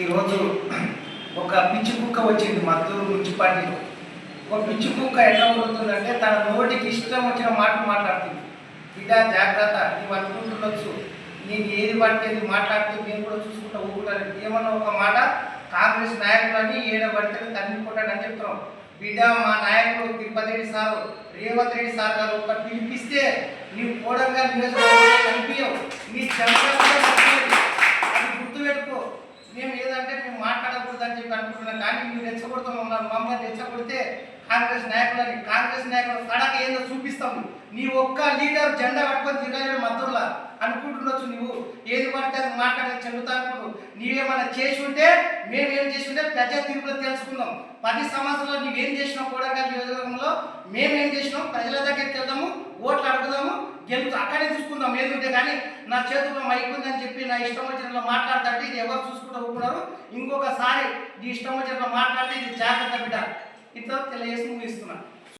ఈరోజు ఒక పిచ్చి కుక్క వచ్చింది మద్దూరు మున్సిపాలిటీలో. ఒక పిచ్చి కుక్క ఎట్లా ఊరుతుందంటే తన నోటికి ఇష్టం వచ్చిన మాట మాట్లాడుతుంది. బిడ్డ జాగ్రత్త, నువ్వు అనుకుంటుండొచ్చు నేను ఏది పడితే మాట్లాడితే నేను కూడా చూసుకుంటా ఊరుకుంటాను. ఏమన్నా ఒక మాట కాంగ్రెస్ నాయకులని ఏడబడితే తన్నుకుంటాడని చెప్తున్నాం. బిడ్డ మా నాయకుడు తిరుపతి రెడ్డి సారు, రేవంత్ రెడ్డి సార్ గారు ఒక పిలిపిస్తే నీవు కోడంగా నియోజకవర్గంలో కనిపించవు, నీ అది గుర్తుపెట్టుకో. మేము ఏదంటే మేము మాట్లాడకూడదు అని చెప్పి అనుకుంటున్నాం, కానీ మీరు రెచ్చగొడుతూ ఉన్నారు. మమ్మల్ని రెచ్చగొడితే కాంగ్రెస్ నాయకులు కడక ఏందో చూపిస్తాము. నీ ఒక్క లీడర్ జెండా పట్టుకొని తిరగలేడు మద్దతులా అనుకుంటుండొచ్చు. నువ్వు ఏది పడితే అది మాట్లాడే చెల్లుతా అనుకుంటు. నీవేమన్నా చేసి ఉంటే మేమేం చేసి ఉంటే ప్రజా తీర్పులో తెలుసుకుందాం. 10 సంవత్సరాలు నీవేం చేసినావు కూడా నియోజకవర్గంలో మేమేం చేసినాం ప్రజల దగ్గరికి వెళ్దాము, ఓట్లు అడుగుదాము, గెలుపు అక్కడే చూసుకుందాం ఏది ఉంటే. కానీ నా చేతుల్లో మైక్ ఉందని చెప్పి నా ఇష్టం వచ్చినట్లు మాట్లాడతాంటే ఇది ఎవరు చూసుకుంటూ ఊరుకున్నారు. ఇంకొకసారి నీ ఇష్టం వచ్చినట్లు మాట్లాడితే ఇది జాగ్రత్త బిడ్డ. ఇంత తెలియజేసి ముగిస్తున్నా.